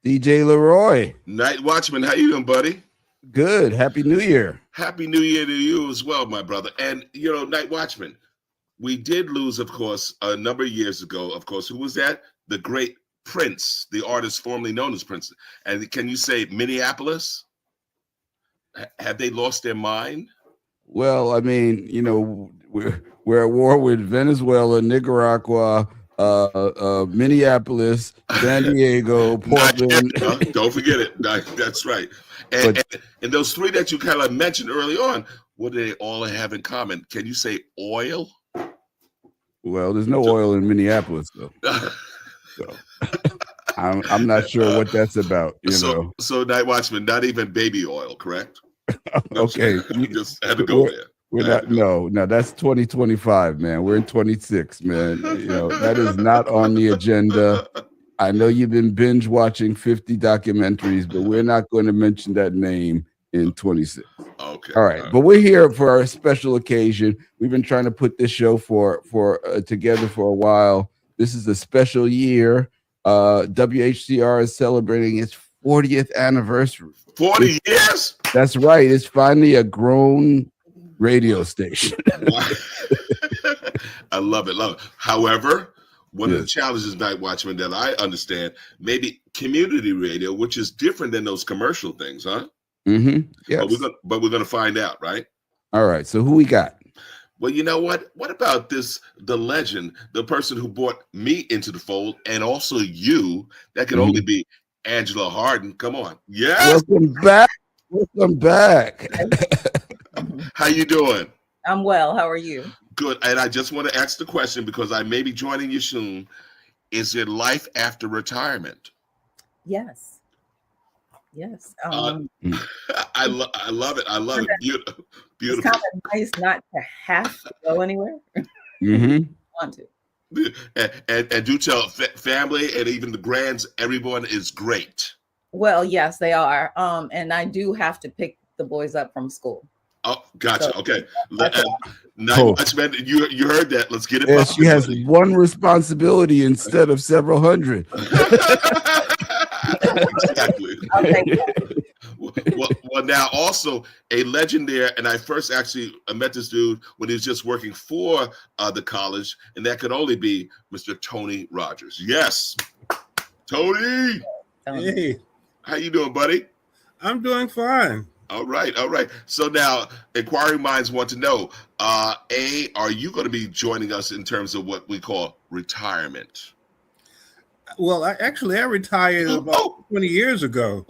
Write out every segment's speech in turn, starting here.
DJ Leroy. Night Watchman, how you doing, buddy? Good. Happy New Year. Happy New Year to you as well, my brother. And, Night Watchman, we did lose, of course, a number of years ago. Of course, who was that? The great Prince, the artist formerly known as Prince. And can you say Minneapolis? Have they lost their mind? Well, I mean, we're at war with Venezuela, Nicaragua, Minneapolis, San Diego, Portland. Don't forget it. That's right. And those three that you kind of mentioned early on, what do they all have in common? Can you say oil? Well, there's no oil in Minneapolis, though. So I'm not sure what that's about. So Night Watchman, not even baby oil, correct? Okay, you just had to go there. We're not. No, that's 2025, man. We're in 26, man. That is not on the agenda. I know you've been binge watching 50 documentaries, but we're not going to mention that name in 26. Okay. All right. But we're here for our special occasion. We've been trying to put this show for together for a while. This is a special year. WHCR is celebrating its 40th anniversary. 40 years? That's right. It's finally a grown radio station. I love it. However, one of the challenges, Night Watchman, that I understand, maybe community radio, which is different than those commercial things, huh? Mm-hmm. Yes. But we're gonna find out, right? All right. So who we got? Well, you know what? What about the legend, the person who brought me into the fold, and also you? That could only be Angela Harden. Come on. Yes. Welcome back. Welcome back. How you doing? I'm well. How are you? Good. And I just want to ask the question because I may be joining you soon. Is there life after retirement? Yes. I love it. I love it. Beautiful. It's kind of nice not to have to go anywhere. Mm-hmm. Want to. And do tell family and even the grands, everyone is great. Well, yes, they are. And I do have to pick the boys up from school. Oh, gotcha. So, okay. Now, you heard that. Let's get it. Yeah, she has one responsibility instead of several hundred. Exactly. Well, now also a legend there, and I first actually met this dude when he was just working for the college, and that could only be Mr. Tony Rogers. Yes, Tony. Hey, how you doing, buddy? I'm doing fine. All right. So now, inquiring minds want to know: are you going to be joining us in terms of what we call retirement? Well, I retired about 20 years ago,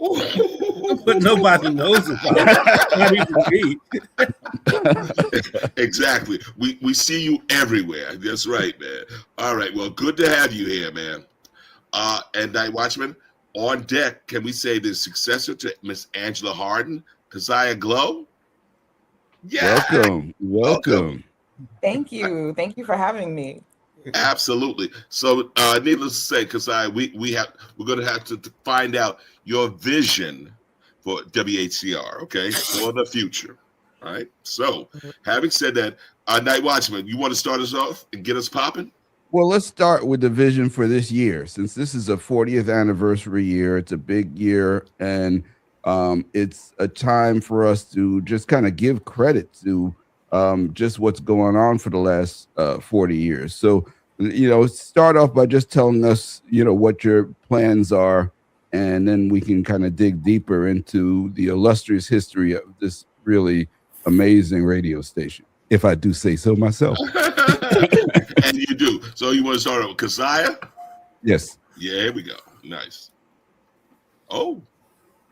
but nobody knows about it. Not even me. Exactly. We see you everywhere. That's right, man. All right. Well, good to have you here, man. And Night Watchman, on deck, can we say the successor to Miss Angela Harden, Keziah Glow? Yeah. Welcome. Thank you for having me. Absolutely. So, needless to say, Keziah, we're going to have to find out your vision for WHCR, okay, for the future. All right. So, having said that, Night Watchman, you want to start us off and get us popping? Well, let's start with the vision for this year. Since this is a 40th anniversary year, it's a big year, and it's a time for us to just kind of give credit to just what's going on for the last 40 years. So, start off by just telling us, what your plans are, and then we can kind of dig deeper into the illustrious history of this really amazing radio station, if I do say so myself. And you do. So you want to start with Keziah? Yes. Yeah, here we go. Nice. Oh.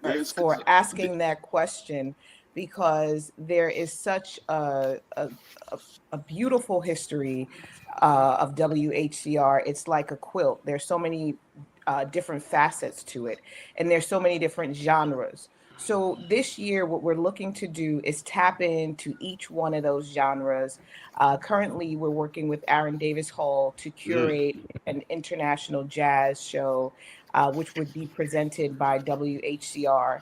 Thanks for asking that question, because there is such a beautiful history of WHCR. It's like a quilt. There's so many different facets to it, and there's so many different genres. So this year, what we're looking to do is tap into each one of those genres. Currently, we're working with Aaron Davis Hall to curate an international jazz show, which would be presented by WHCR.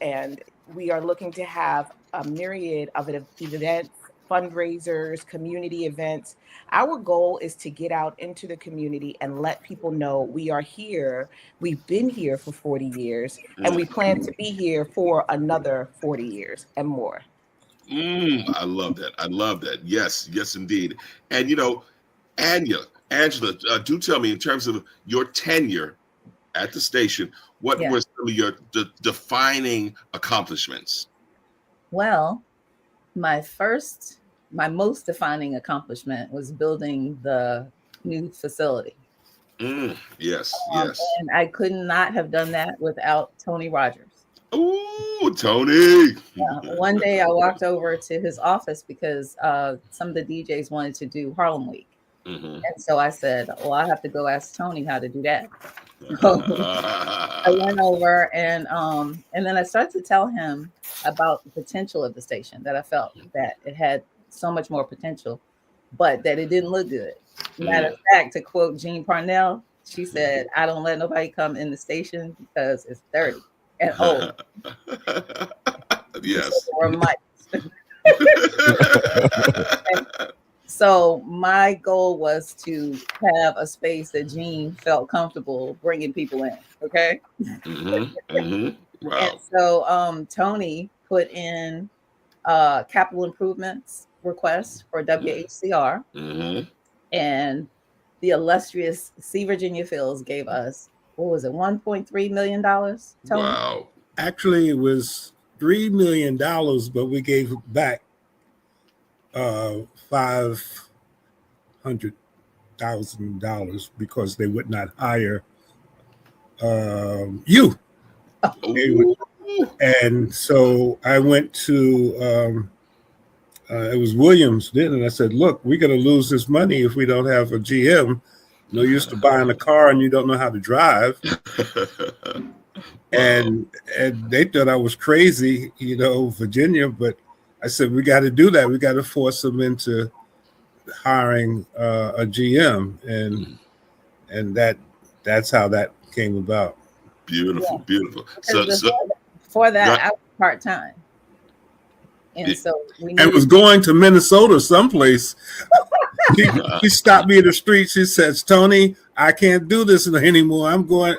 And we are looking to have a myriad of events fundraisers, community events. Our goal is to get out into the community and let people know we are here. We've been here for 40 years, and we plan to be here for another 40 years and more. I love that. I love that. Yes, yes, indeed. And Angela, do tell me, in terms of your tenure at the station, what were some of your defining accomplishments? Well, my most defining accomplishment was building the new facility. Yes. And I could not have done that without Tony Rogers. Ooh, Tony. One day I walked over to his office because some of the DJs wanted to do Harlem Week. And so I said, well, I have to go ask Tony how to do that. So I went over and then I started to tell him about the potential of the station, that I felt that it had so much more potential, but that it didn't look good. Matter of fact, to quote Jean Parnell, she said, I don't let nobody come in the station because it's dirty and old. Yes. Or mice. So my goal was to have a space that Jean felt comfortable bringing people in. Okay. Wow. And so Tony put in capital improvements requests for WHCR, and the illustrious C. Virginia Fields gave us, what was it, $1.3 million? Tony? Wow. Actually, it was $3 million, but we gave back $500,000 because they would not hire you. And so I went to it was Williams then, and I said, look, we're going to lose this money if we don't have a GM. No use to buying a car and you don't know how to drive. And they thought I was crazy, Virginia, but I said, we got to do that. We got to force them into hiring a GM. And that's how that came about. Beautiful. So before that, I was part-time. And so and was going to Minnesota someplace. She stopped me in the street. She says, Tony, I can't do this anymore.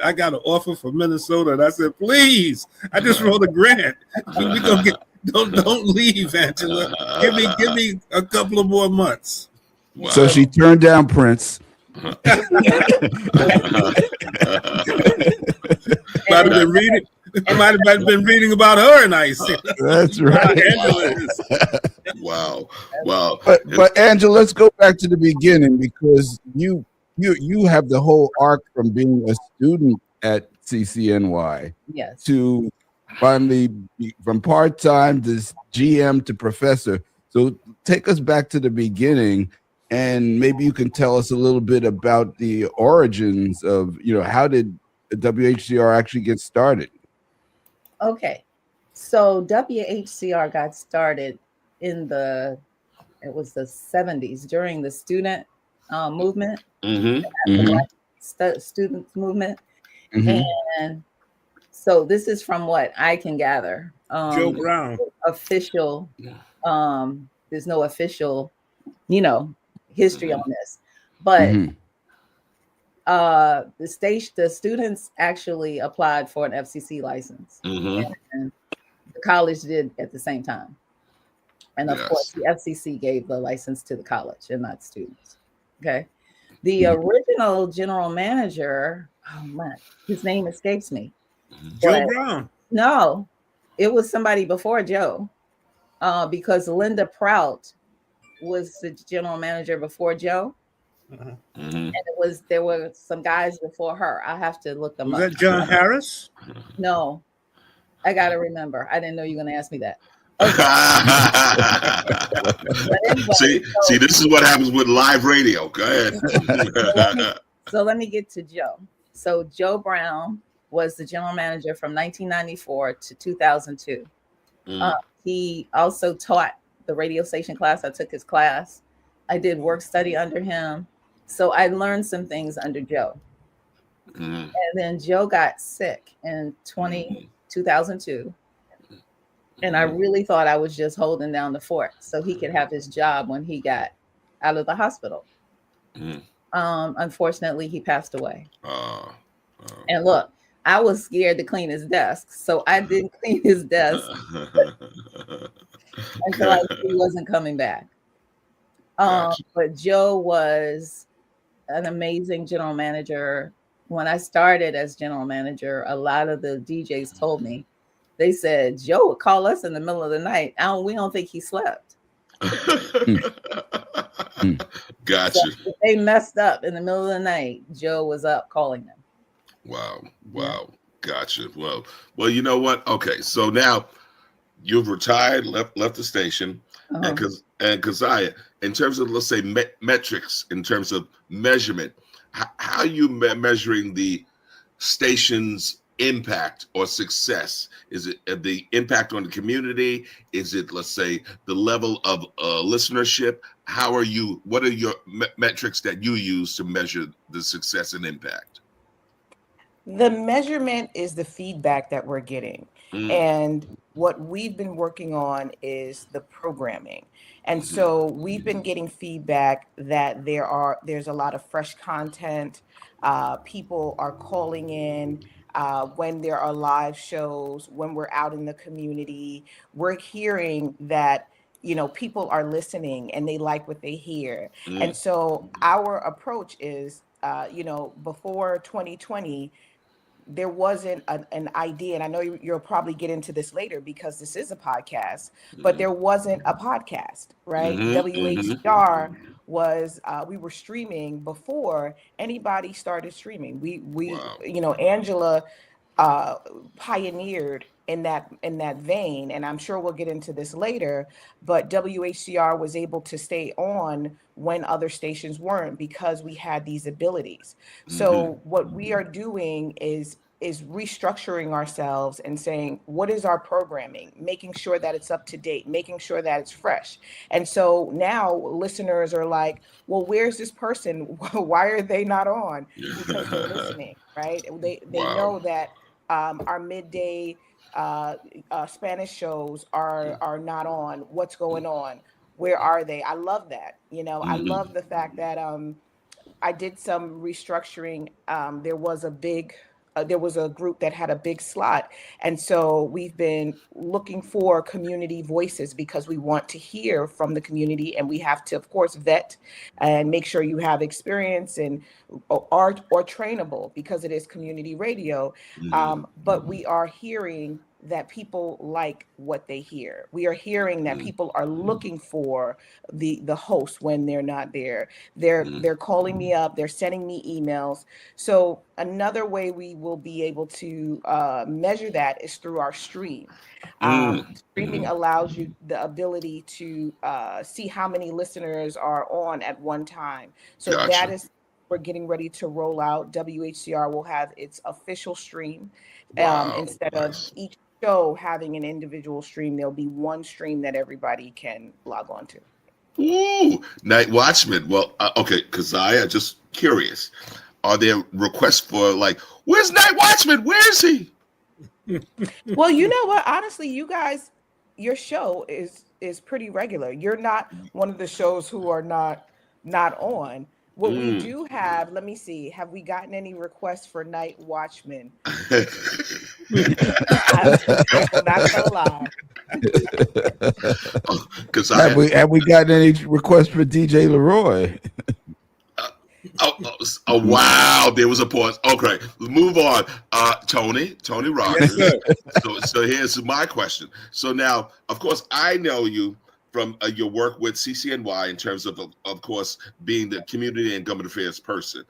I got an offer for Minnesota. And I said, please, I just wrote a grant. We gonna don't leave, Angela. Give me a couple of more months. Wow. So she turned down Prince. Might have been reading about her and I said, that's right. Wow. But Angela, let's go back to the beginning, because you have the whole arc from being a student at CCNY to finally from part-time to GM to professor. So take us back to the beginning, and maybe you can tell us a little bit about the origins of, how did WHCR actually get started? Okay, so WHCR got started in the 70s during the student movement, student movement, and so this is from what I can gather. Joe Brown. Official, there's no official, history on this, but the students actually applied for an FCC license, and the college did at the same time. And of course, the FCC gave the license to the college and not students. Okay. The original general manager, his name escapes me. Joe Brown. No, it was somebody before Joe, because Linda Prout was the general manager before Joe. And there were some guys before her. I have to look them up. Was that John Harris? No, I got to remember. I didn't know you were going to ask me that. Okay. See, this is what happens with live radio. Go ahead. So let me get to Joe. So Joe Brown was the general manager from 1994 to 2002. He also taught the radio station class. I took his class. I did work study under him. So I learned some things under Joe. And then Joe got sick in 2002. And I really thought I was just holding down the fort so he could have his job when he got out of the hospital. Unfortunately, he passed away. And look, I was scared to clean his desk, so I didn't clean his desk until I knew he wasn't coming back. But Joe was an amazing general manager. When I started as general manager, a lot of the DJs told me, they said, Joe would call us in the middle of the night. We don't think he slept. Gotcha. So if they messed up in the middle of the night, Joe was up calling them. Wow. Yeah. Gotcha. Well, you know what? Okay, so now you've retired, left the station, and Keziah, in terms of, let's say, metrics, in terms of measurement, how are you measuring the station's impact or success? Is it the impact on the community? Is it, let's say, the level of listenership? What are your metrics that you use to measure the success and impact? The measurement is the feedback that we're getting. And what we've been working on is the programming. And so we've been getting feedback that there's a lot of fresh content. People are calling in when there are live shows, when we're out in the community. We're hearing that, people are listening and they like what they hear. And so our approach is, before 2020, there wasn't an idea, and I know you'll probably get into this later because this is a podcast, but there wasn't a podcast, right? WHCR was, we were streaming before anybody started streaming. We Angela pioneered in that vein, and I'm sure we'll get into this later, but WHCR was able to stay on when other stations weren't because we had these abilities. So what we are doing is restructuring ourselves and saying, what is our programming, making sure that it's up to date, making sure that it's fresh. And so now listeners are like, well, where's this person? Why are they not on? Because they're listening, right? They know that our midday Spanish shows are not on. What's going on? Where are they? I love that. I love the fact that I did some restructuring. There was a group that had a big slot. And so we've been looking for community voices because we want to hear from the community, and we have to, of course, vet and make sure you have experience and or trainable because it is community radio. But we are hearing that people like what they hear. We are hearing that people are looking for the host when they're not there. They're calling me up, they're sending me emails. So another way we will be able to measure that is through our stream. Streaming allows you the ability to see how many listeners are on at one time. So that is, we're getting ready to roll out. WHCR will have its official stream. Instead of each show having an individual stream, there'll be one stream that everybody can log on to. Ooh, Night Watchman. Well, okay, Keziah, just curious. Are there requests for, like, where's Night Watchman? Where is he? Well, you know what? Honestly, you guys, your show is pretty regular. You're not one of the shows who are not on. What we do have, let me see, have we gotten any requests for Night Watchman? I'm not gonna lie. Have we gotten any requests for DJ Leroy? Oh, wow, there was a pause. Okay, move on. Tony Rogers. Yes, so here's my question. So now, of course, I know you from your work with CCNY in terms of course, being the community and government affairs person.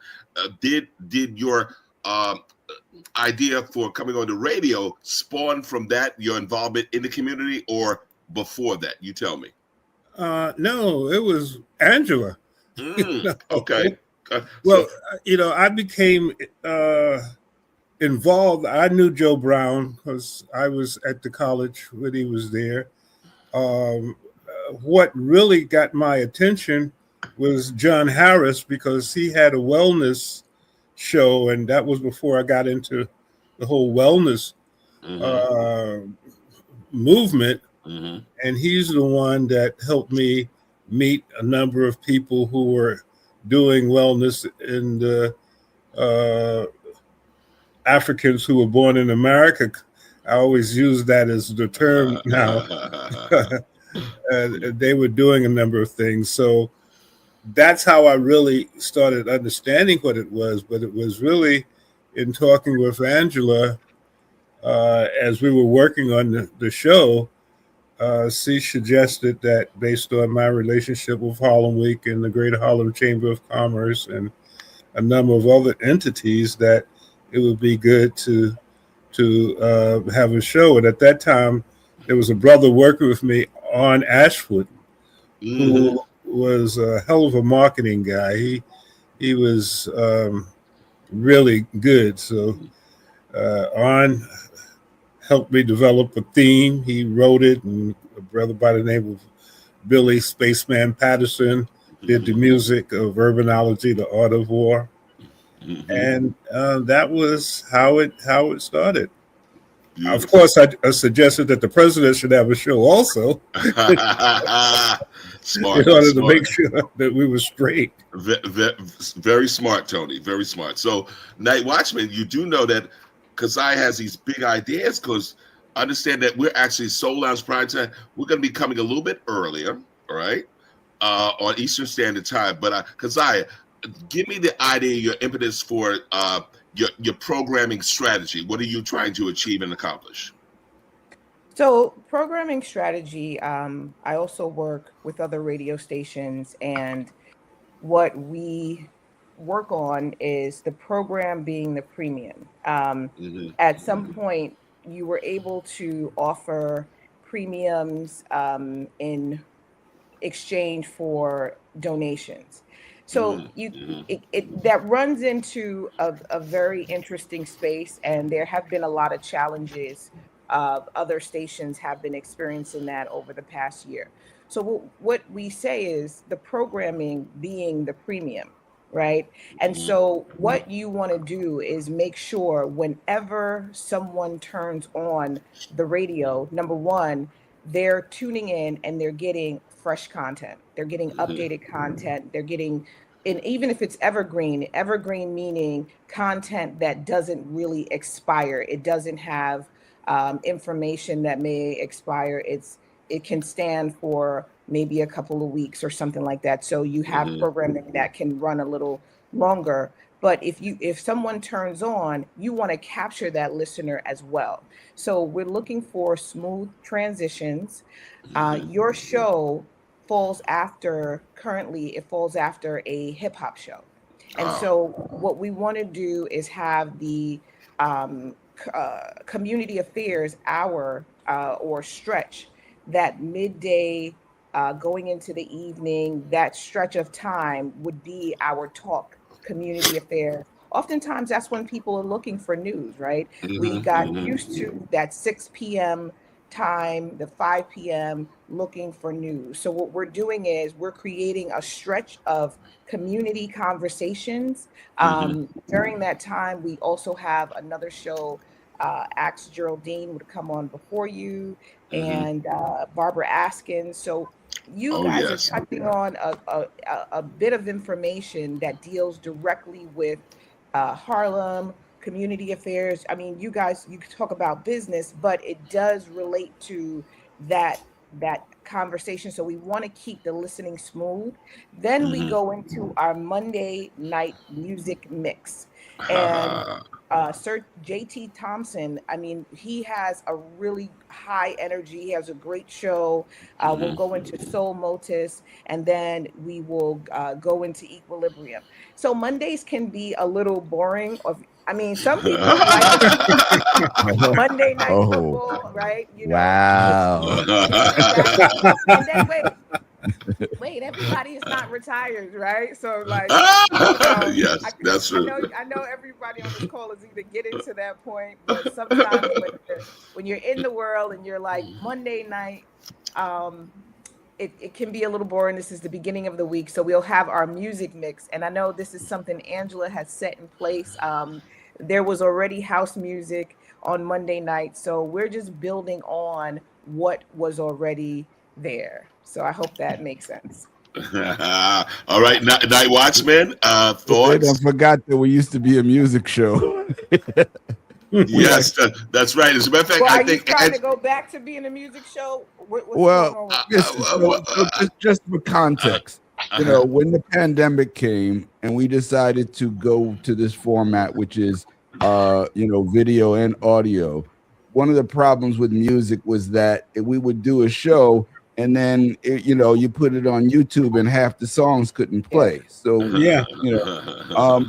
Did your idea for coming on the radio spawn from that, your involvement in the community, or before that? You tell me. No, it was Angela. Okay. Well, I became involved. I knew Joe Brown because I was at the college when he was there. What really got my attention was John Harris, because he had a wellness show, and that was before I got into the whole wellness movement. Mm-hmm. And he's the one that helped me meet a number of people who were doing wellness in the Africans who were born in America. I always use that as the term now. They were doing a number of things. So that's how I really started understanding what it was. But it was really in talking with Angela as we were working on the show. She suggested that based on my relationship with Harlem Week and the Greater Harlem Chamber of Commerce and a number of other entities, that it would be good to have a show. And at that time, there was a brother working with me on Ashford who was a hell of a marketing guy. He was really good. So on helped me develop a theme. He wrote it, and a brother by the name of Billy Spaceman Patterson did the music of Urbanology, The Art of War. And that was how it started. Beautiful. Of course, I suggested that the president should have a show also. Smart, in order to make sure that we were straight. Very smart, Tony. Very smart. So, Night Watchman, you do know that Keziah has these big ideas, because understand that we're actually Soul Lounge Prime Time. We're going to be coming a little bit earlier, all right, on Eastern Standard Time. But Keziah, give me the idea, your impetus for your programming strategy. What are you trying to achieve and accomplish? So programming strategy, I also work with other radio stations, and what we work on is the program being the premium. At some point, you were able to offer premiums in exchange for donations. So that runs into a very interesting space, and there have been a lot of challenges. Other stations have been experiencing that over the past year. So what we say is the programming being the premium, right? And so what you want to do is make sure whenever someone turns on the radio, number one, they're tuning in and they're getting fresh content. They're getting updated content. They're getting, and even if it's evergreen meaning content that doesn't really expire. It doesn't have information that may expire. It can stand for maybe a couple of weeks or something like that. So you have programming that can run a little longer. But if someone turns on, you want to capture that listener as well. So we're looking for smooth transitions. Your show currently it falls after a hip hop show. And so what we want to do is have the community affairs hour or stretch, that midday going into the evening, that stretch of time would be our talk community affair. Oftentimes that's when people are looking for news, right? We got used to that 6 p.m. time, the 5 p.m. looking for news. So what we're doing is we're creating a stretch of community conversations. During that time, we also have another show, Ask Geraldine would come on before you, and Barbara Askins. So you guys are touching on a bit of information that deals directly with Harlem, community affairs. I mean, you talk about business, but it does relate to that conversation. So we want to keep the listening smooth. Then we go into our Monday night music mix. And Sir JT Thompson, I mean, he has a really high energy. He has a great show. We'll go into Soul Motus, and then we will go into Equilibrium. So Mondays can be a little boring. Some people like Monday Night Football, right? Wow. And then wait, everybody is not retired, right? So yes, that's true. I know everybody on this call is either getting to that point, but sometimes when you're in the world and you're like Monday night, it can be a little boring. This is the beginning of the week, so we'll have our music mix. And I know this is something Angela has set in place. There was already house music on Monday night, so we're just building on what was already there. So I hope that makes sense. All right, Night Watchman, They thoughts? done forgot that we used to be a music show. Yes, that's right. As a matter of fact, Well, I are you think. trying to go back to being a music show? What's Well, going on? listen, just for context, when the pandemic came and we decided to go to this format, which is, video and audio, one of the problems with music was that we would do a show and then, you put it on YouTube and half the songs couldn't play. So, Yeah.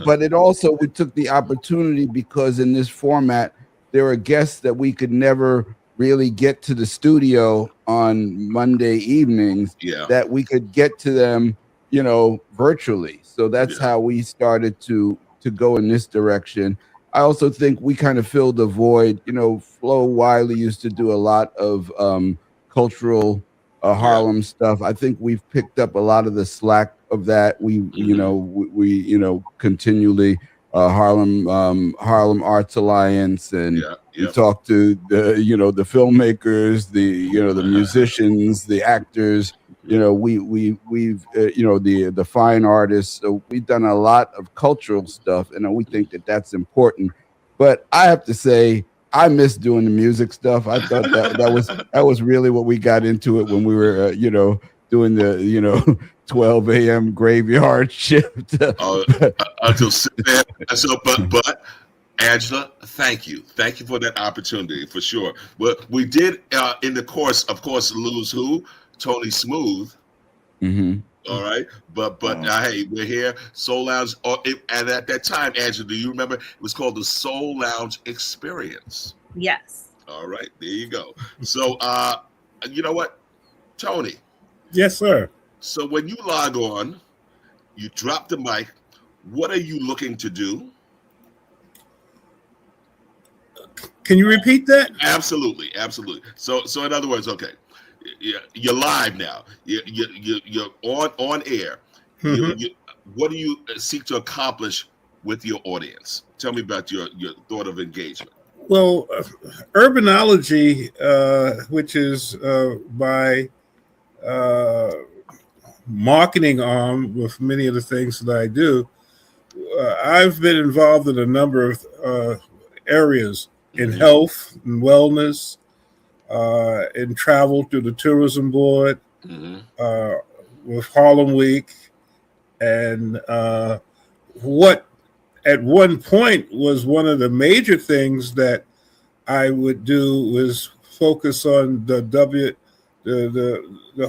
but it also, we took the opportunity because in this format, there are guests that we could never really get to the studio on Monday evenings, that we could get to them, virtually. So that's how we started to go in this direction. I also think we kind of filled the void. Flo Wiley used to do a lot of cultural Harlem stuff. I think we've picked up a lot of the slack of that. We continually Harlem Arts Alliance, and we talk to the the filmmakers, the musicians, the actors. We've the fine artists. So we've done a lot of cultural stuff, and we think that that's important. But I have to say, I miss doing the music stuff. I thought that was really what we got into it when we were doing the 12 a.m. graveyard shift. Until 6 a.m. So, but Angela, thank you for that opportunity, for sure. But we did, in the course, of course, lose who? Tony Smooth. Mm-hmm. All right, but hey, we're here, Soul Lounge, and at that time, Angela, do you remember? It was called the Soul Lounge Experience. Yes. All right, there you go. So, you know what, Tony? Yes, sir. So when you log on, you drop the mic. What are you looking to do? Can you repeat that? Absolutely. So in other words, okay, you're live now. You're on air. Mm-hmm. What do you seek to accomplish with your audience? Tell me about your thought of engagement. Well, Urbanology, which is my marketing arm with many of the things that I do, I've been involved in a number of areas in health and wellness, in travel through the tourism board, with Harlem Week, and what at one point was one of the major things that I would do was focus on the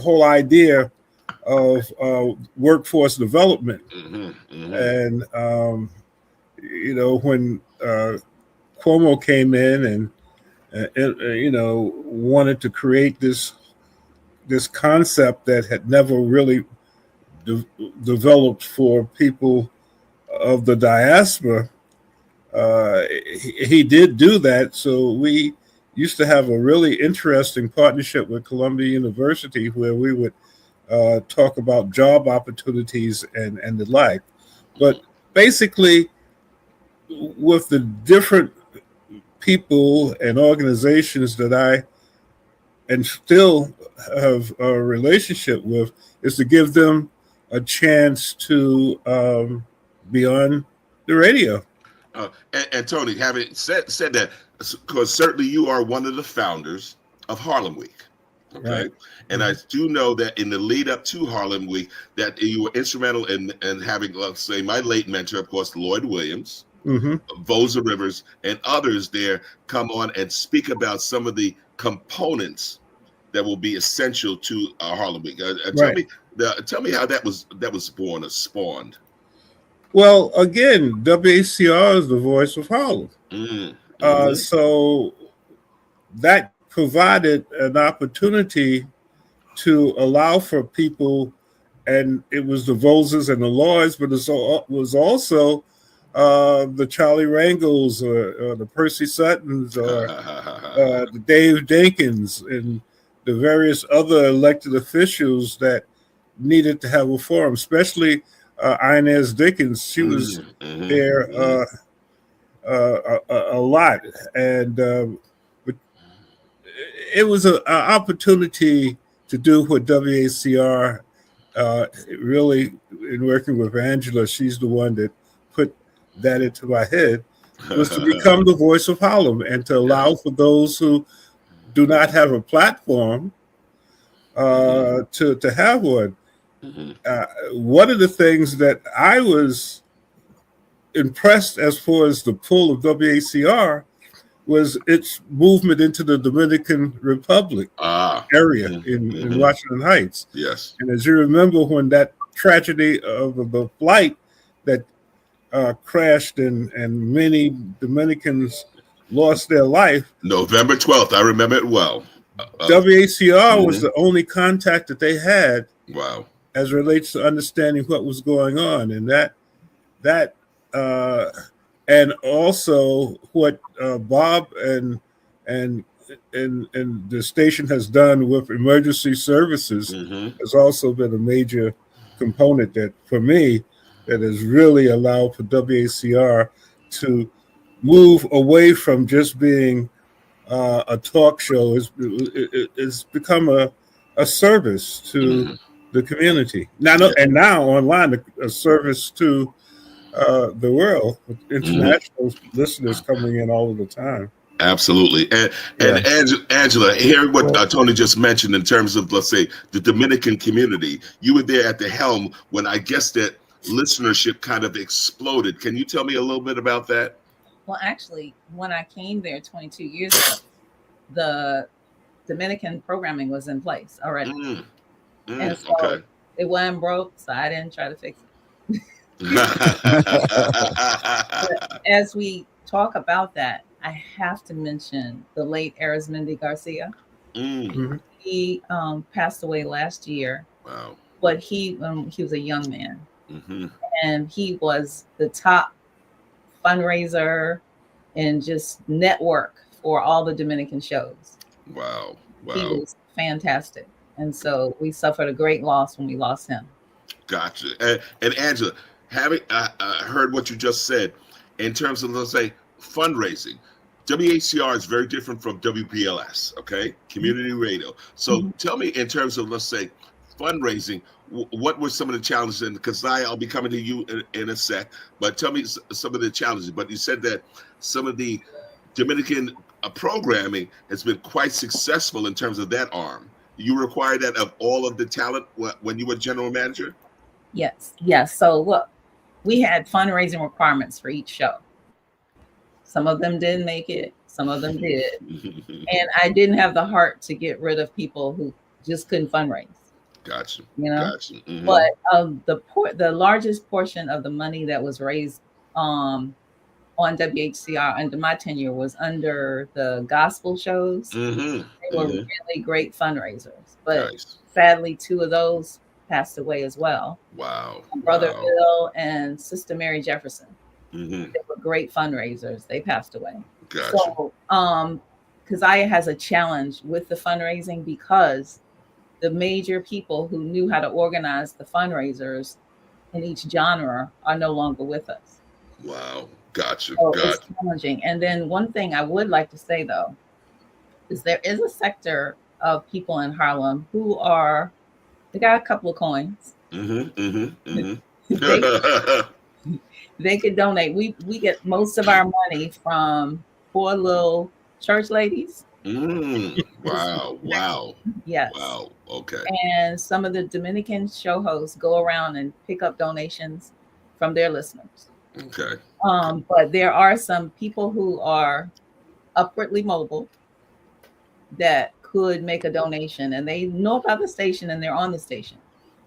whole idea of workforce development. And when Cuomo came in and wanted to create this concept that had never really developed for people of the diaspora, he did do that. So we used to have a really interesting partnership with Columbia University where we would talk about job opportunities and the like. But basically, with the different people and organizations that I and still have a relationship with, is to give them a chance to be on the radio. And Tony, having said that, because certainly you are one of the founders of Harlem Week. Okay. Right. And I do know that in the lead up to Harlem Week, that you were instrumental in having, let's say, my late mentor, of course, Lloyd Williams, Vosa Rivers, and others there come on and speak about some of the components that will be essential to Harlem Week. Tell me how that was born or spawned. Well, again, WHCR is the voice of Harlem. So that provided an opportunity to allow for people, and it was the Vosas and the Lloyds, but it was also the Charlie Rangels or the Percy Suttons or the Dave Jenkins and the various other elected officials that needed to have a forum, especially Inez Dickens. She was there a lot. And it was an opportunity to do what WHCR really, in working with Angela, she's the one that put that into my head, was to become the voice of Harlem and to allow for those who do not have a platform to have one. One of the things that I was impressed as far as the pull of WHCR was its movement into the Dominican Republic area in Washington Heights. Yes. And as you remember, when that tragedy of the flight that crashed and many Dominicans lost their life. November 12th, I remember it well. WHCR was the only contact that they had. Wow. As relates to understanding what was going on, and that and also what Bob and the station has done with emergency services has also been a major component that, for me, that has really allowed for WHCR to move away from just being a talk show. It's become a service to the community. Now online, a service to the world, with international listeners coming in all of the time. Absolutely. And Angela, hearing what Tony just mentioned in terms of, let's say, the Dominican community, you were there at the helm when I guess that listenership kind of exploded. Can you tell me a little bit about that? Well, actually, when I came there 22 years ago, the Dominican programming was in place already. And so it wasn't broke, so I didn't try to fix it. But as we talk about that, I have to mention the late Arismendi Garcia. He passed away last year. Wow. But he was a young man. And he was the top fundraiser and just network for all the Dominican shows. Wow. He was fantastic. And so we suffered a great loss when we lost him. Gotcha. And Angela, having heard what you just said in terms of, let's say, fundraising, WHCR is very different from WPLS, okay? Community radio. So tell me, in terms of, let's say, fundraising, what were some of the challenges? And Keziah, I'll be coming to you in a sec, but tell me some of the challenges. But you said that some of the Dominican programming has been quite successful in terms of that arm. You require that of all of the talent when you were general manager? Yes. So look, we had fundraising requirements for each show. Some of them didn't make it. Some of them did. And I didn't have the heart to get rid of people who just couldn't fundraise. Gotcha. You know? But the largest portion of the money that was raised on WHCR under my tenure was under the gospel shows. They were really great fundraisers. But sadly, 2 of those passed away as well. Wow. Brother Bill and Sister Mary Jefferson. They were great fundraisers. They passed away. Gotcha. So Keziah has a challenge with the fundraising because the major people who knew how to organize the fundraisers in each genre are no longer with us. Wow. Gotcha. So it's challenging. And then one thing I would like to say, though, is there is a sector of people in Harlem who they got a couple of coins. They could donate. We get most of our money from 4 little church ladies. Wow. Yes. Wow. Okay. And some of the Dominican show hosts go around and pick up donations from their listeners. Okay. But there are some people who are upwardly mobile that could make a donation, and they know about the station and they're on the station.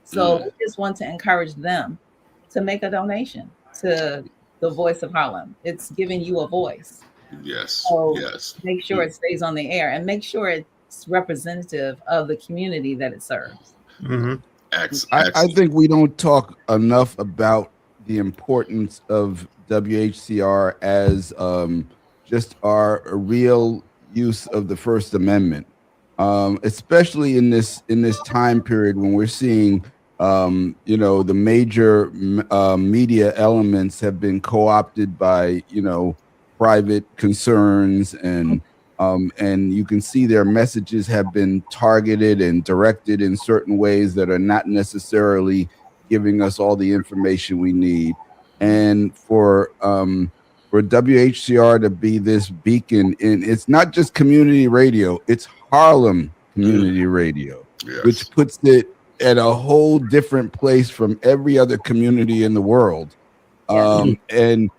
So we just want to encourage them to make a donation to the Voice of Harlem. It's giving you a voice. Yes. So make sure it stays on the air and make sure it's representative of the community that it serves. I think we don't talk enough about the importance of WHCR as just our real use of the First Amendment, especially in this time period when we're seeing the major media elements have been co-opted by private concerns and And you can see their messages have been targeted and directed in certain ways that are not necessarily giving us all the information we need. And for WHCR to be this beacon it's not just community radio, it's Harlem community radio, which puts it at a whole different place from every other community in the world. And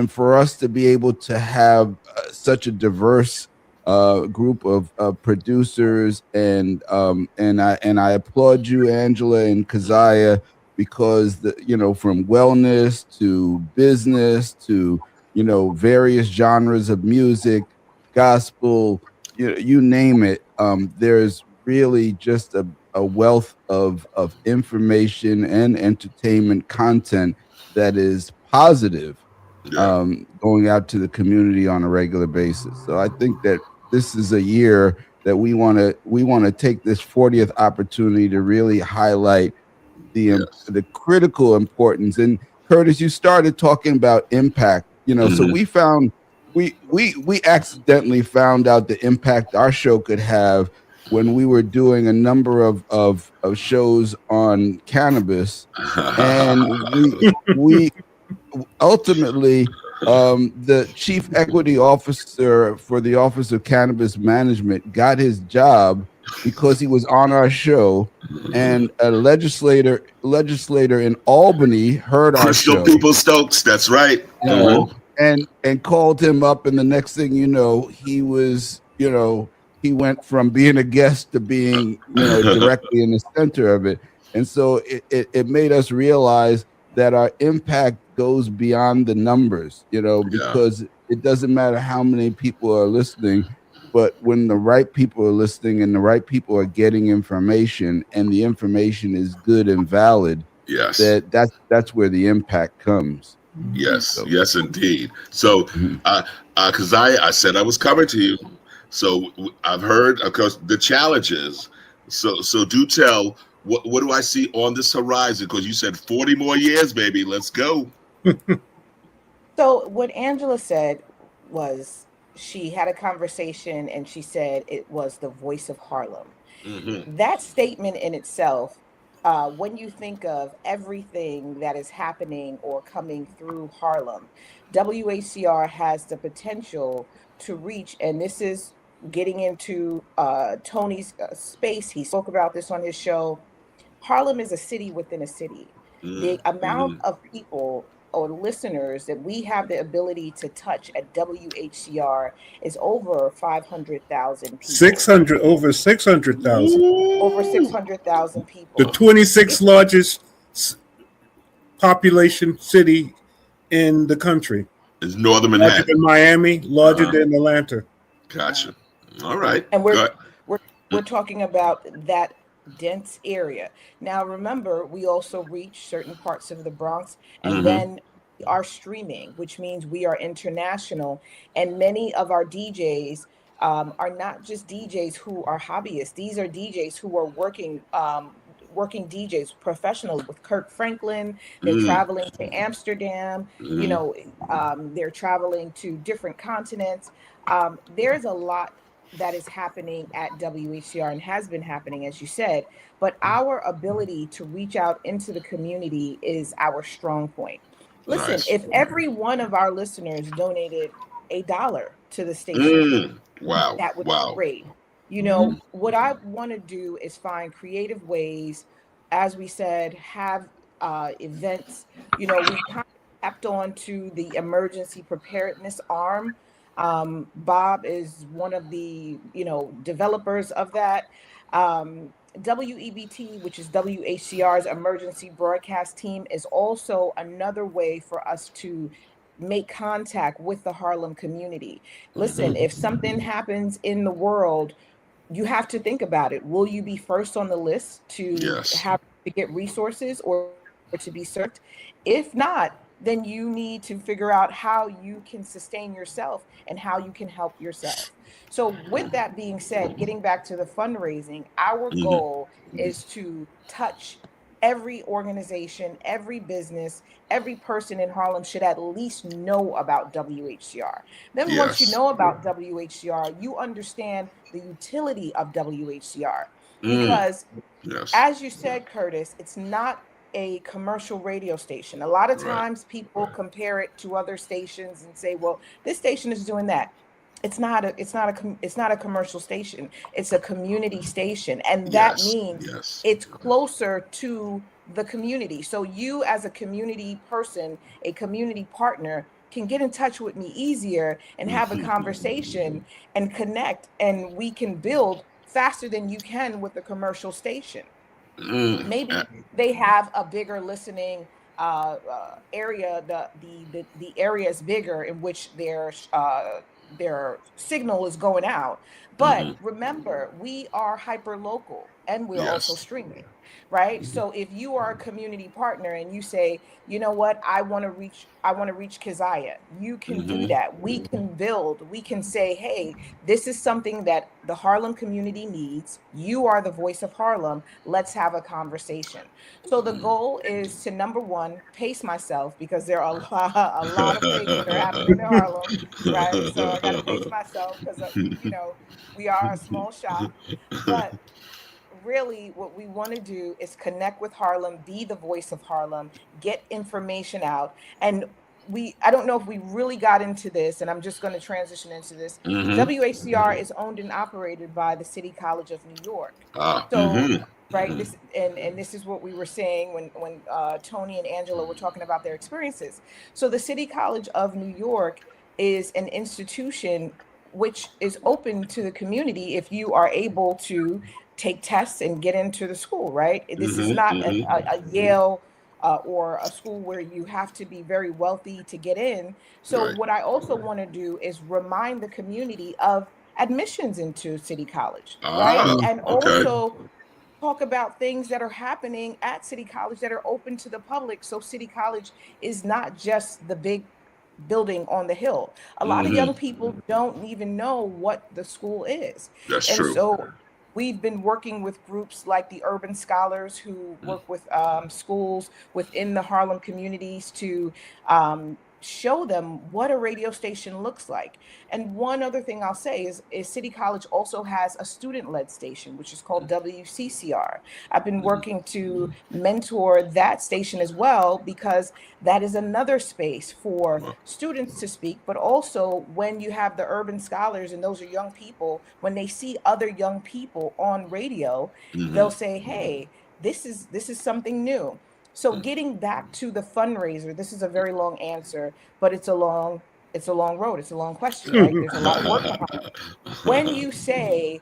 for us to be able to have such a diverse group of producers, and I applaud you, Angela and Keziah, because from wellness to business to various genres of music, gospel, you name it. There's really just a wealth of information and entertainment content that is positive, going out to the community on a regular basis. So I think that this is a year that we want to take this 40th opportunity to really highlight the critical importance. And Curtis, you started talking about impact. So we accidentally found out the impact our show could have when we were doing a number of shows on cannabis, and we ultimately, the chief equity officer for the Office of Cannabis Management got his job because he was on our show, and a legislator in Albany heard our show. People Stokes, that's right. And called him up, and the next thing you know, he was, he went from being a guest to being, directly in the center of it. And so it made us realize that our impact goes beyond the numbers, because it doesn't matter how many people are listening, but when the right people are listening and the right people are getting information, and the information is good and valid, that's where the impact comes. Yes, indeed. So, because I said I was coming to you, so I've heard, of course, the challenges. So do tell, what do I see on this horizon? Because you said 40 more years, baby. Let's go. So what Angela said was, she had a conversation and she said it was the voice of Harlem. That statement in itself, when you think of everything that is happening or coming through Harlem, WHCR has the potential to reach, and this is getting into Tony's space. He spoke about this on his show. Harlem is a city within a city. The amount of people or listeners that we have the ability to touch at WHCR is over 500,000 people. Over 600,000. Over 600,000 people. The 26th largest population city in the country. Is Northern Manhattan. Larger than Miami, larger than Atlanta. Gotcha. All right. And we're talking about that dense area. Now, remember, we also reach certain parts of the Bronx, and then we are streaming, which means we are international. And many of our DJs are not just DJs who are hobbyists. These are DJs who are working DJs, professionals with Kirk Franklin. They're traveling to Amsterdam. They're traveling to different continents. There's a lot that is happening at WHCR and has been happening, as you said, but our ability to reach out into the community is our strong point. Listen, if every one of our listeners donated $1 to the station, that would be great. What I want to do is find creative ways, as we said, have events. We kind of tapped on to the emergency preparedness arm. Bob is one of the, developers of that. WEBT, which is WHCR's emergency broadcast team, is also another way for us to make contact with the Harlem community. Listen, if something happens in the world, you have to think about it. Will you be first on the list to have to get resources or to be served? If not, then you need to figure out how you can sustain yourself and how you can help yourself. So with that being said, getting back to the fundraising, our goal is to touch every organization, every business, every person in Harlem should at least know about WHCR. Then once you Yes. know about WHCR, you understand the utility of WHCR. Because Yes. as you said, Curtis, it's not a commercial radio station. A lot of Right. times people compare it to other stations and say, well, this station is doing that. It's not a commercial station. It's a community station, and that Yes. means Yes. it's closer to the community. So you, as a community person, a community partner, can get in touch with me easier and have a conversation and connect, and we can build faster than you can with a commercial station. Maybe they have a bigger listening area. The area is bigger in which their signal is going out. But remember, we are hyper local and we're also Yes. streaming, right? So if you are a community partner and you say, you know what, I want to reach Keziah, you can do that. We can build, we can say, hey, this is something that the Harlem community needs. You are the voice of Harlem. Let's have a conversation. So the goal is to, number one, pace myself, because there are a lot of things that are happening in Harlem, right? So I got to pace myself because, we are a small shop. But really what we want to do is connect with Harlem, be the voice of Harlem, get information out. And I don't know if we really got into this, and I'm just going to transition into this. WHCR is owned and operated by the City College of New York. Right, this and this is what we were saying when Tony and Angela were talking about their experiences. So the City College of New York is an institution which is open to the community if you are able to take tests and get into the school, right? This is not a Yale or a school where you have to be very wealthy to get in. So what I also want to do is remind the community of admissions into City College, right? And also talk about things that are happening at City College that are open to the public. So City College is not just the big building on the hill. A lot of young people don't even know what the school is. That's and true. So we've been working with groups like the Urban Scholars who work with schools within the Harlem communities to show them what a radio station looks like. And one other thing I'll say is City College also has a student-led station, which is called WCCR. I've been working to mentor that station as well, because that is another space for students to speak, but also when you have the Urban Scholars, and those are young people, when they see other young people on radio, they'll say, hey, this is something new. So getting back to the fundraiser, this is a very long answer, but it's a long road. It's a long question, right? There's a lot of work behind it. When you say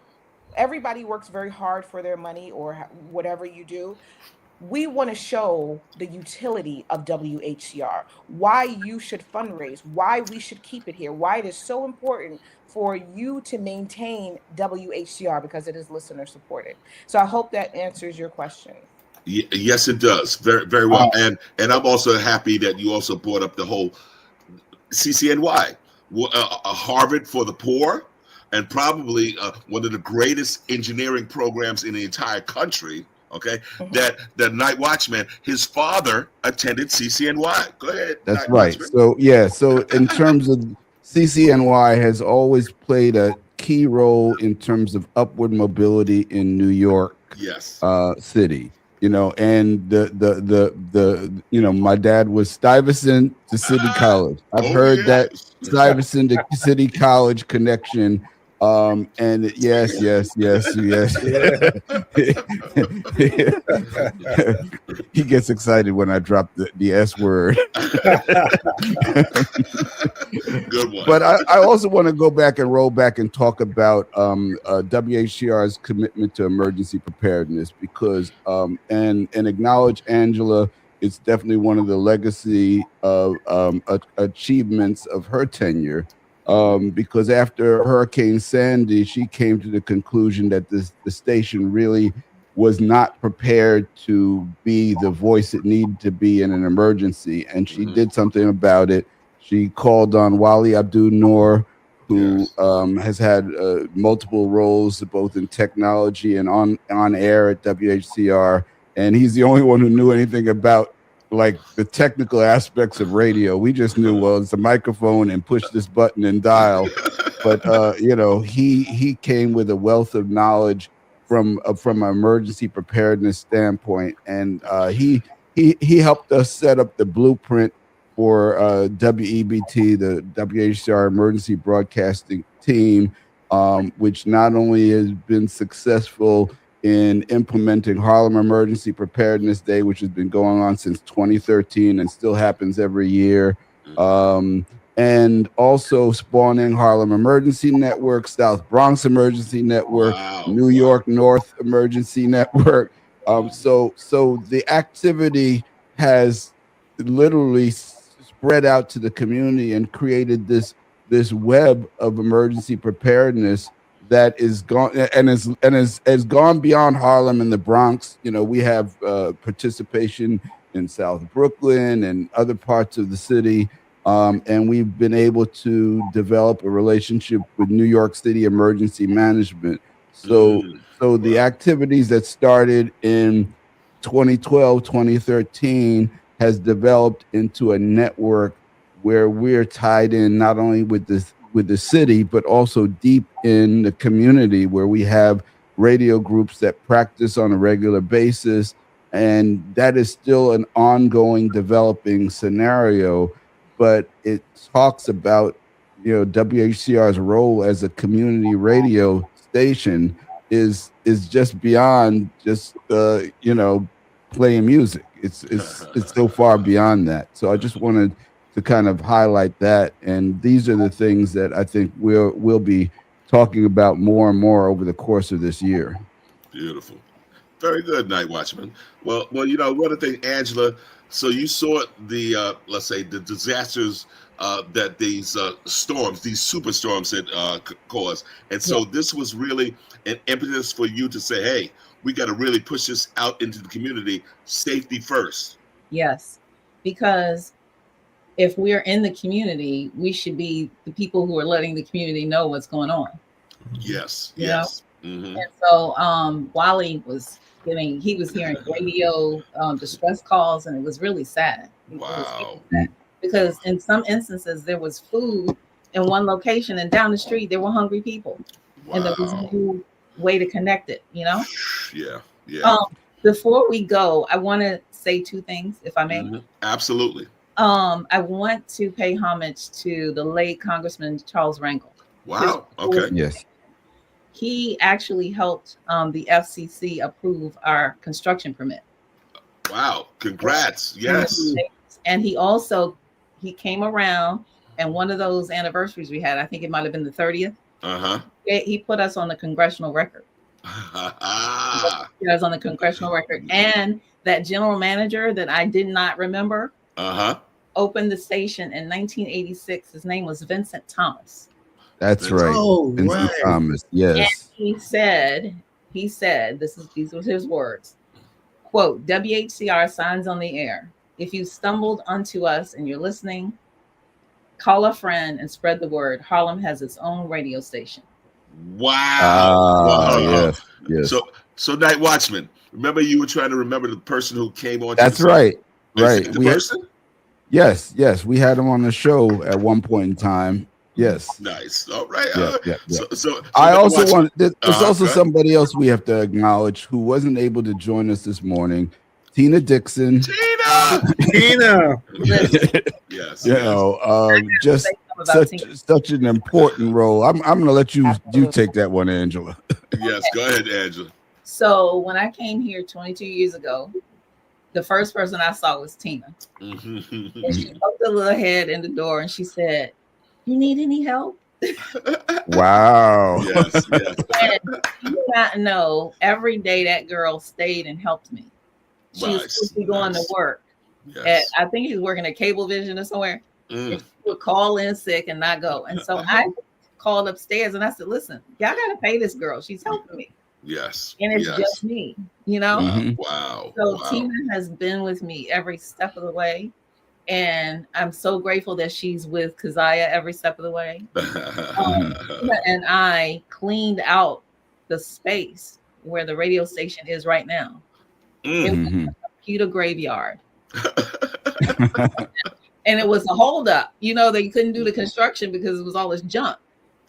everybody works very hard for their money or whatever you do, we want to show the utility of WHCR, why you should fundraise, why we should keep it here, why it is so important for you to maintain WHCR, because it is listener supported. So I hope that answers your question. Yes, it does. Very, very well. And I'm also happy that you also brought up the whole CCNY, Harvard for the poor, and probably one of the greatest engineering programs in the entire country. Okay, that the Night Watchman, his father attended CCNY. Go ahead. That's Night right. Watchman. So in terms of CCNY has always played a key role in terms of upward mobility in New York City. And the my dad was Stuyvesant to City College. I've heard that Stuyvesant to City College connection. And yes. He gets excited when I drop the S word. Good one. But I also want to go back and roll back and talk about WHCR's commitment to emergency preparedness, because and acknowledge Angela. It's definitely one of the legacy of achievements of her tenure. Because after Hurricane Sandy, she came to the conclusion that the station really was not prepared to be the voice it needed to be in an emergency. And she did something about it. She called on Wali Abdul Noor, who has had multiple roles, both in technology and on air at WHCR. and he's the only one who knew anything about like the technical aspects of radio. We just knew, well, it's a microphone and push this button and dial. But he came with a wealth of knowledge from an emergency preparedness standpoint, and he helped us set up the blueprint for WEBT, the WHCR Emergency Broadcasting Team, which not only has been successful in implementing Harlem Emergency Preparedness Day, which has been going on since 2013 and still happens every year, and also spawning Harlem Emergency Network, South Bronx Emergency Network, New York North Emergency Network. So the activity has literally spread out to the community and created this web of emergency preparedness that is gone and has gone beyond Harlem and the Bronx. We have participation in South Brooklyn and other parts of the city, and we've been able to develop a relationship with New York City Emergency Management. So the activities that started in 2012, 2013 has developed into a network where we're tied in not only with the city, but also deep in the community, where we have radio groups that practice on a regular basis. And that is still an ongoing developing scenario, but it talks about, WHCR's role as a community radio station is just beyond just, playing music. It's so far beyond that. So I just wanted to kind of highlight that, and these are the things that I think we'll be talking about more and more over the course of this year. Beautiful, very good, Night Watchman. Well, one of the things, Angela. So you saw the let's say the disasters that these storms, these superstorms had caused, and so this was really an impetus for you to say, "Hey, we got to really push this out into the community. Safety first." Yes, because if we're in the community, we should be the people who are letting the community know what's going on. Yes, you yes. And so Wally he was hearing radio distress calls, and it was really sad. Wow. Because in some instances there was food in one location, and down the street there were hungry people. Wow. And there was no way to connect it, Yeah. Before we go, I want to say two things, if I may. Mm-hmm. Absolutely. I want to pay homage to the late Congressman Charles Rangel. Wow. Okay. Yes. He actually helped the FCC approve our construction permit. Wow. Congrats. Yes. And he came around, and one of those anniversaries we had, I think it might have been the 30th. He put us on the congressional record. He was on the congressional record. And that general manager that I did not remember opened the station in 1986. His name was Vincent Thomas. That's right. Oh, Vincent Thomas. Yes. And he said, these were his words, quote, "WHCR signs on the air. If you stumbled onto us and you're listening, call a friend and spread the word. Harlem has its own radio station." Wow. Yes. So Night Watchman, remember you were trying to remember the person who came on. That's right. Right. The person? Yes. We had him on the show at one point in time. Yes. Nice. All right. Yeah. So I also want. There's also somebody else we have to acknowledge who wasn't able to join us this morning. Tina Dixon. Tina. Yes. Just such an important role. I'm going to let you take that one, Angela. Yes. Go ahead, Angela. So when I came here 22 years ago, the first person I saw was Tina. And she poked her little head in the door and she said, "You need any help?" Wow. Yes. And you do not know, every day that girl stayed and helped me. She was supposed to be going to work. Yes. I think she was working at Cablevision or somewhere. And she would call in sick and not go. And so I called upstairs and I said, "Listen, y'all got to pay this girl. She's helping me." Yes. And it's just me, Wow. So Tina has been with me every step of the way. And I'm so grateful that she's with Keziah every step of the way. And I cleaned out the space where the radio station is right now. It was a computer graveyard. And it was a holdup. You know, they couldn't do the construction because it was all this junk.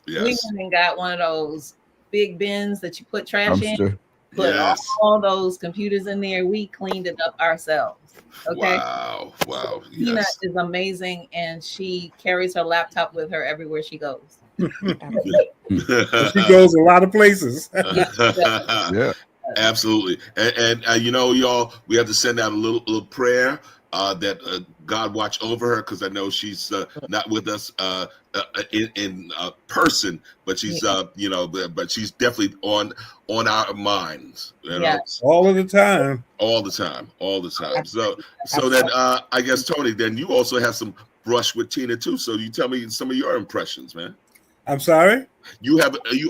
Yes. We went and got one of those big bins that you put trash in. Put all those computers in there. We cleaned it up ourselves. Okay. Wow. Tina is amazing, and she carries her laptop with her everywhere she goes. She goes a lot of places. Yeah. Absolutely. And you know, y'all, we have to send out a little prayer that God watch over her, because I know she's not with us in person, but she's you know, but she's definitely on our minds. You know? All of the time. All the time. So then I guess, Tony, then you also have some brush with Tina too. So you tell me some of your impressions, man. I'm sorry? You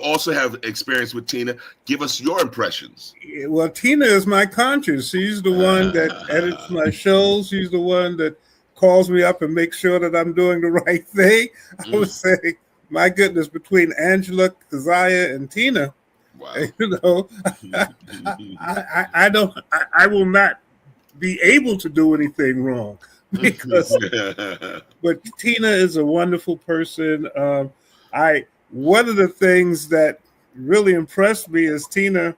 also have experience with Tina. Give us your impressions. Well, Tina is my conscience. She's the one that edits my shows. She's the one that calls me up and makes sure that I'm doing the right thing. I would say, my goodness, between Angela, Keziah, and Tina, wow. You know, I will not be able to do anything wrong, because but Tina is a wonderful person. One of the things that really impressed me is Tina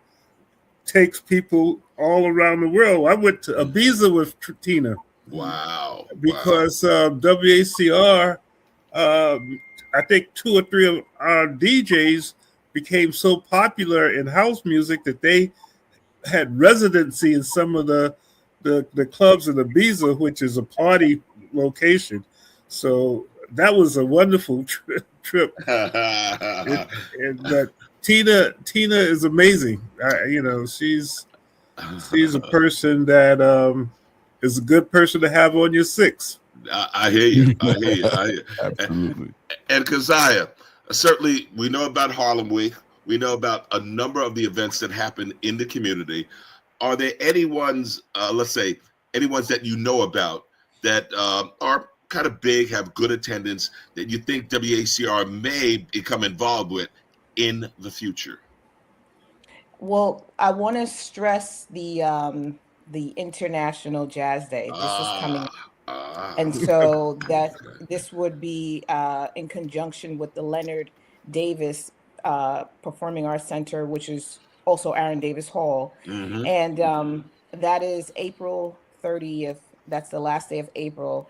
takes people all around the world. I went to Ibiza with Tina. Wow. Because WHCR, I think 2 or 3 of our DJs became so popular in house music that they had residency in some of the clubs in Ibiza, which is a party location. So that was a wonderful trip. But Tina is amazing. You know, she's a person that is a good person to have on your six. I hear you. Absolutely. And Keziah, certainly we know about Harlem Week. We know about a number of the events that happen in the community. Are there any ones, let's say, any ones that you know about that are kind of big, have good attendance, that you think WHCR may become involved with in the future? Well, I want to stress the International Jazz Day. This is coming up. And so that this would be in conjunction with the Leonard Davis Performing Arts Center, which is also Aaron Davis Hall. And that is April 30th. That's the last day of April.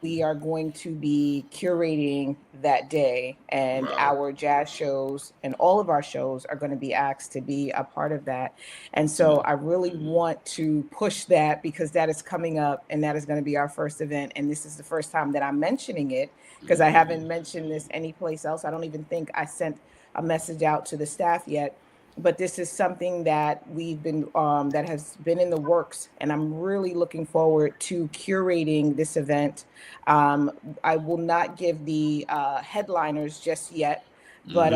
We are going to be curating that day, and our jazz shows and all of our shows are going to be asked to be a part of that. And so I really want to push that, because that is coming up, and that is going to be our first event. And this is the first time that I'm mentioning it, because I haven't mentioned this anyplace else. I don't even think I sent a message out to the staff yet. But this is something that we've been that has been in the works, and I'm really looking forward to curating this event. I will not give the headliners just yet, but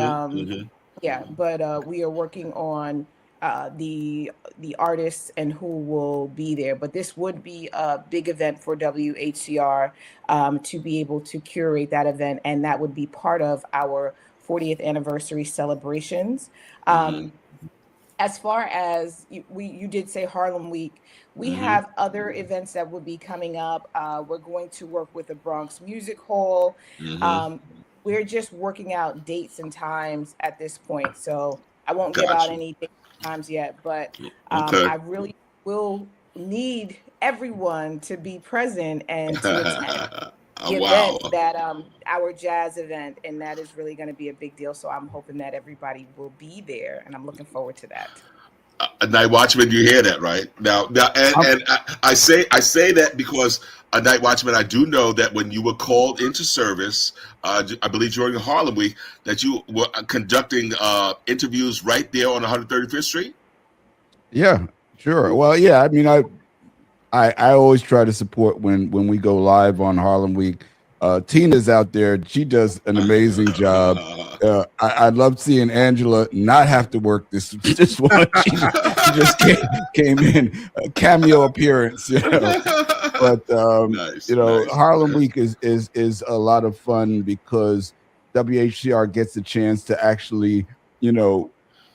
but we are working on the artists and who will be there. But this would be a big event for WHCR to be able to curate that event, and that would be part of our 40th anniversary celebrations. As far as you did say Harlem Week, we have other events that will be coming up. We're going to work with the Bronx Music Hall. We're just working out dates and times at this point, so I won't give out any dates and times yet, but I really will need everyone to be present and to attend the event, that our jazz event, and that is really going to be a big deal. So I'm hoping that everybody will be there, and I'm looking forward to that. Night Watchman, you hear that, right? Now, and I say that because a Night Watchman, I do know that when you were called into service, I believe during Harlem Week, that you were conducting interviews right there on 135th Street. Yeah, sure. Well, yeah. I mean, I always try to support when we go live on Harlem Week. Tina's out there. She does an amazing job. I love seeing Angela not have to work this one. She just came in, a cameo appearance. You know? But nice. Harlem Week is a lot of fun because WHCR gets a chance to actually,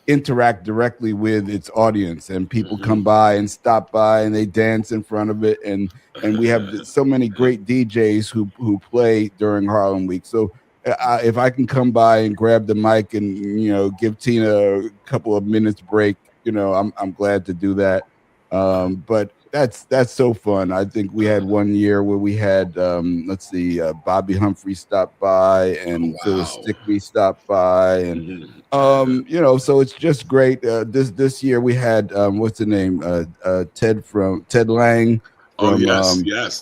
interact directly with its audience, and people come by and stop by and they dance in front of it, and we have so many great DJs who play during Harlem Week. So if I can come by and grab the mic and give Tina a couple of minutes break, I'm glad to do that. But that's so fun. I think we had one year where we had Bobby Humphrey stopped by and Phyllis Stickney stopped by, and so it's just great. This year we had what's the name? Ted Lang from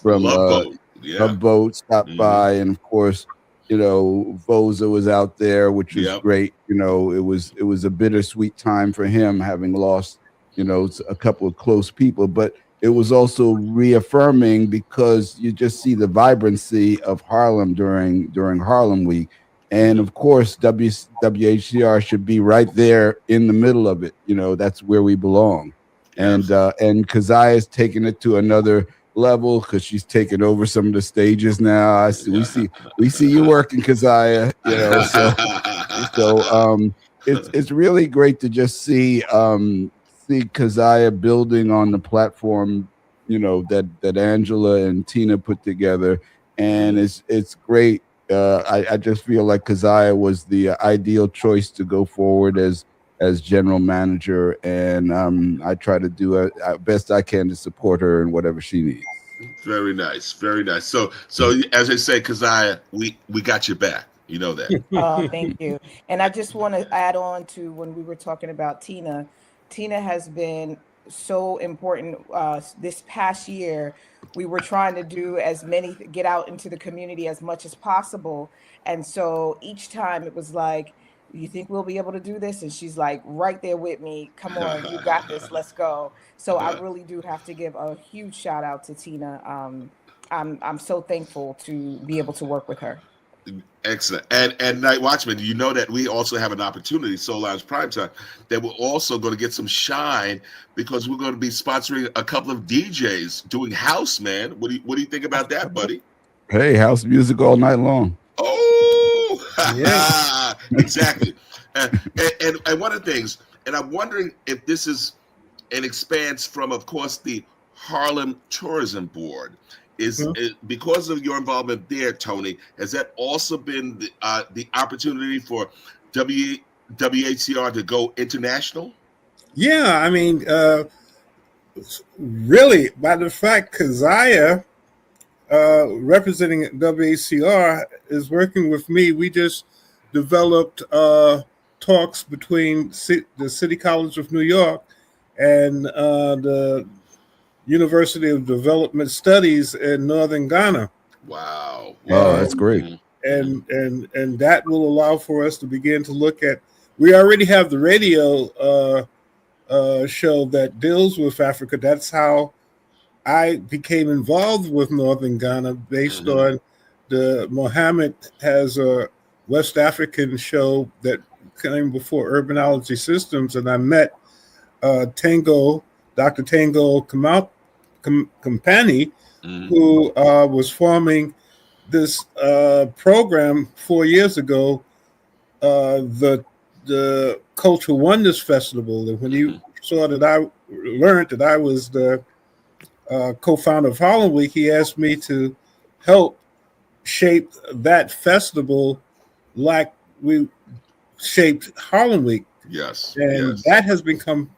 from Love Boat. Love Boat stopped by, and of course Voza was out there, which was great. It was a bittersweet time for him, having lost a couple of close people, but it was also reaffirming because you just see the vibrancy of Harlem during Harlem Week. And of course, WHCR should be right there in the middle of it. That's where we belong. Yes. And Keziah is taking it to another level because she's taken over some of the stages now. We see you working, Keziah. So it's really great to just see Keziah building on the platform, that Angela and Tina put together, and it's great. I just feel like Keziah was the ideal choice to go forward as general manager, and I try to do the best I can to support her in whatever she needs. Very nice, very nice. So as I say, Keziah, we got your back. You know that. Oh, thank you. And I just want to add on to when we were talking about Tina. Tina has been so important. This past year, we were trying to get out into the community as much as possible. And so each time it was like, you think we'll be able to do this? And she's like right there with me. Come on, you got this. Let's go. So I really do have to give a huge shout out to Tina. I'm so thankful to be able to work with her. Excellent. And Night Watchman, you know that we also have an opportunity, Soul Lounge Primetime, that we're also going to get some shine because we're going to be sponsoring a couple of DJs doing house, man. What do you think about that, buddy? Hey, house music all night long. Oh, yeah, exactly. And one of the things, and I'm wondering if this is an expanse from, of course, the Harlem Tourism Board. Is because of your involvement there, Tony, has that also been the opportunity for WHCR to go international? Yeah, I mean, really, by the fact Keziah, representing WHCR, is working with me, we just developed talks between the City College of New York and the University of Development Studies in Northern Ghana. Wow. Oh, that's great. And that will allow for us to begin to look at, we already have the radio show that deals with Africa. That's how I became involved with Northern Ghana based on Mohammed has a West African show that came before Urbanology Systems, and I met Dr. Tango Company, who was forming this program 4 years ago, the Cultural Oneness Festival. And when he saw that I learned that I was the co-founder of Harlem Week, he asked me to help shape that festival like we shaped Harlem Week. Yes. And that has become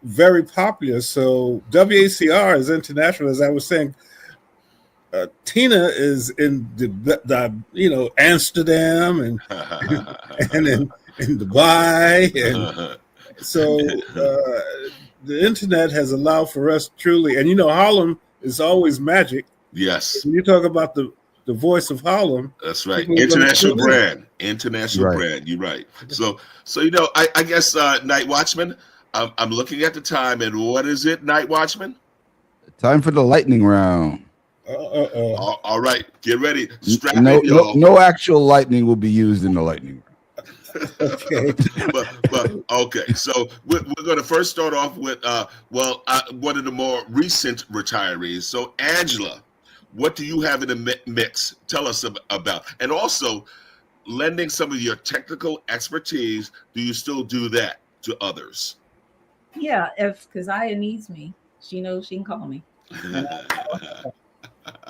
very popular. So WHCR is international, as I was saying. Tina is in the Amsterdam and in Dubai, and so the internet has allowed for us truly. And Harlem is always magic. Yes. When you talk about the voice of Harlem, that's right. International brand. You're right. So I guess Night Watchman. I'm looking at the time, and what is it, Night Watchman? Time for the lightning round. All right, get ready. Strap in, y'all. No actual lightning will be used in the lightning round. Okay. but okay. So we're going to first start off with one of the more recent retirees. So Angela, what do you have in the mix? Tell us about, and also lending some of your technical expertise. Do you still do that to others? Yeah, if Keziah needs me, she knows she can call me.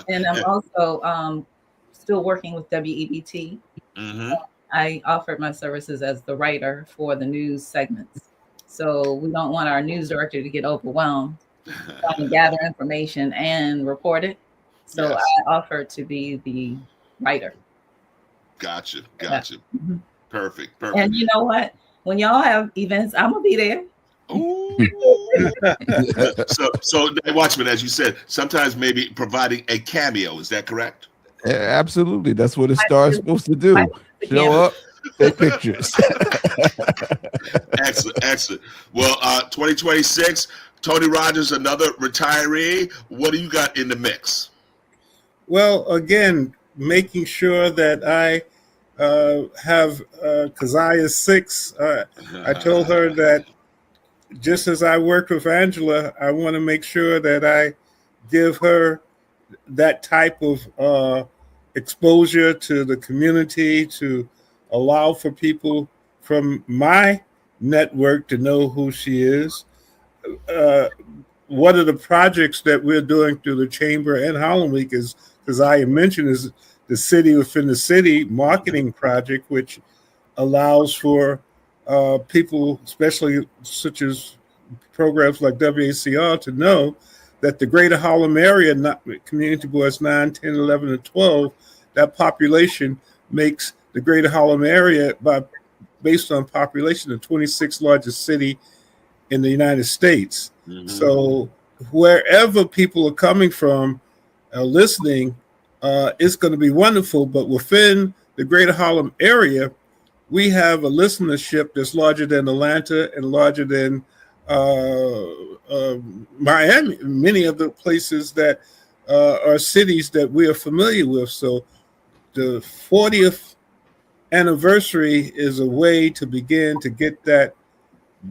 And I'm also still working with WEBT. Mm-hmm. I offered my services as the writer for the news segments. So we don't want our news director to get overwhelmed trying to gather information and report it. So Yes. I offered to be the writer. Gotcha. Yeah. Mhm. Perfect. And you know what? When y'all have events, I'm gonna be there. Ooh. So Watchman, as you said, sometimes maybe providing a cameo. Is that correct? Absolutely. That's what a star is supposed to do. Show up, take pictures. Excellent. Well, 2026, Tony Rogers, another retiree. What do you got in the mix? Well, again, making sure that I have Keziah 6. I told her that just as I worked with Angela, I want to make sure that I give her that type of exposure to the community, to allow for people from my network to know who she is. One of the projects that we're doing through the Chamber and Harlem Week is, as I mentioned, is the City Within the City marketing project, which allows for people, especially such as programs like WHCR, to know that the greater Harlem area, not community boards 9, 10, 11, and 12, that population makes the greater Harlem area, based on population, the 26th largest city in the United States. Mm-hmm. So wherever people are coming from, listening, it's going to be wonderful. But within the greater Harlem area, we have a listenership that's larger than Atlanta and larger than Miami, many of the places that are cities that we are familiar with. So the 40th anniversary is a way to begin to get that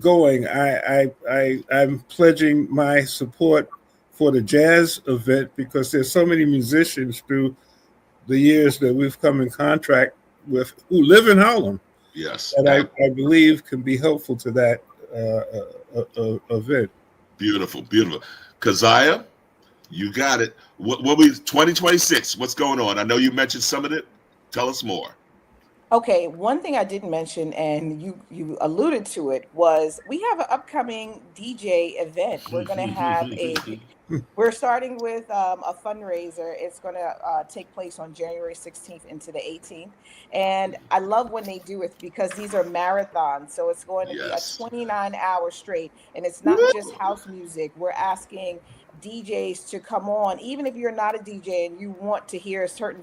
going. I'm pledging my support for the jazz event because there's so many musicians through the years that we've come in contact with who live in Harlem. Yes, and I believe can be helpful to that event. Beautiful. Keziah, you got it. What we 2026? What's going on? I know you mentioned some of it. Tell us more. Okay, one thing I didn't mention, and you alluded to it, was we have an upcoming DJ event. We're going to have we're starting with a fundraiser. It's going to take place on January 16th into the 18th. And I love when they do it because these are marathons. So it's going to be a 29-hour straight. And it's not just house music. We're asking DJs to come on, even if you're not a DJ and you want to hear a certain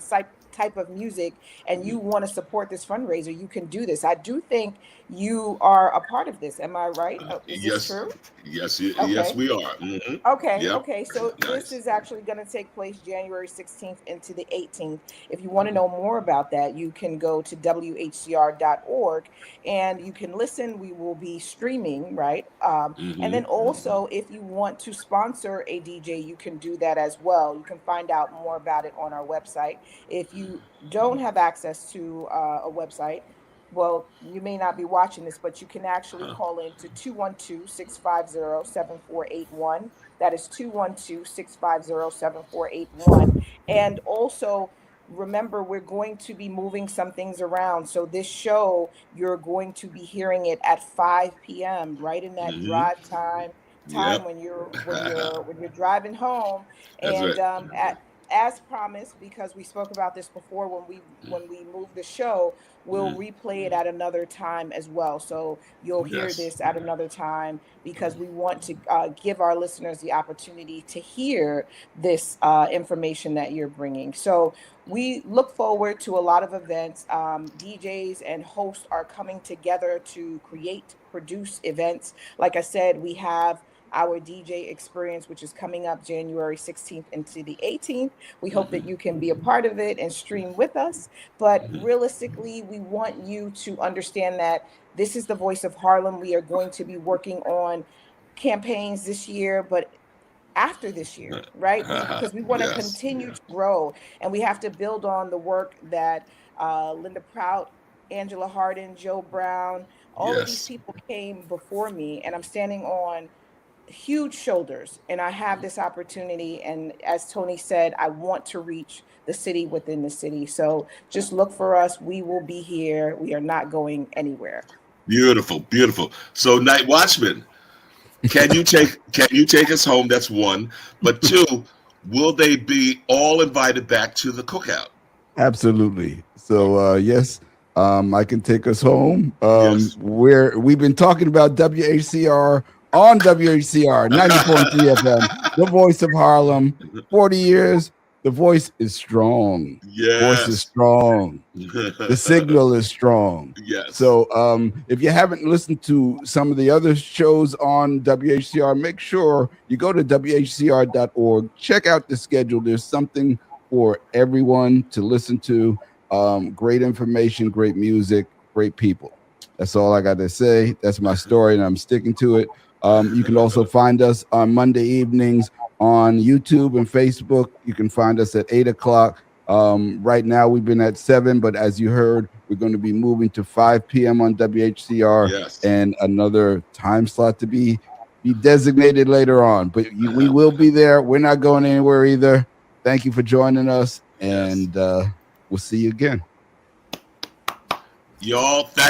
type of music and you want to support this fundraiser, you can do this. I do think you are a part of this. Am I right? Is this true? Yes, yes, we are. Mm-hmm. Okay. So this is actually going to take place January 16th into the 18th. If you want to know more about that, you can go to WHCR.org and you can listen. We will be streaming, right? And then also, if you want to sponsor a DJ, you can do that as well. You can find out more about it on our website. If you don't have access to a website, well, you may not be watching this, but you can actually call in to 212-650-7481. That is 212-650-7481. And also, remember, we're going to be moving some things around. So this show, you're going to be hearing it at 5 p.m., right in that drive time when you're driving home. And as promised, because we spoke about this before when we moved the show, we'll replay it at another time as well. So you'll hear this at another time because we want to give our listeners the opportunity to hear this information that you're bringing. So we look forward to a lot of events. DJs and hosts are coming together to produce events. Like I said, we have our DJ experience, which is coming up January 16th into the 18th. We hope that you can be a part of it and stream with us. But realistically, we want you to understand that this is the Voice of Harlem. We are going to be working on campaigns this year, but after this year, right? Because we want to continue to grow, and we have to build on the work that Linda Prout Angela Harden, Joe Brown, all of these Yes. people came before me, and I'm standing on huge shoulders, and I have this opportunity. And as Tony said, I want to reach the city within the city. So just look for us. We will be here. We are not going anywhere. Beautiful, beautiful. So, Night Watchman, can you take us home? That's one. But two, will they be all invited back to the cookout? Absolutely. So yes, I can take us home. Yes. We've been talking about WHCR on WHCR 90.3 FM, the voice of Harlem. 40 years. The voice is strong. Voice is Yes. strong. The signal is strong. Yes. So if you haven't listened to some of the other shows on WHCR, make sure you go to WHCR.org. Check out the schedule. There's something for everyone to listen to. Great information, great music, great people. That's all I got to say. That's my story, and I'm sticking to it. You can also find us on Monday evenings on YouTube and Facebook. You can find us at 8 o'clock. Right now, we've been at 7, but as you heard, we're going to be moving to 5 p.m. on WHCR, Yes. and another time slot to be designated later on. But we will be there. We're not going anywhere either. Thank you for joining us, and we'll see you again. Y'all, thank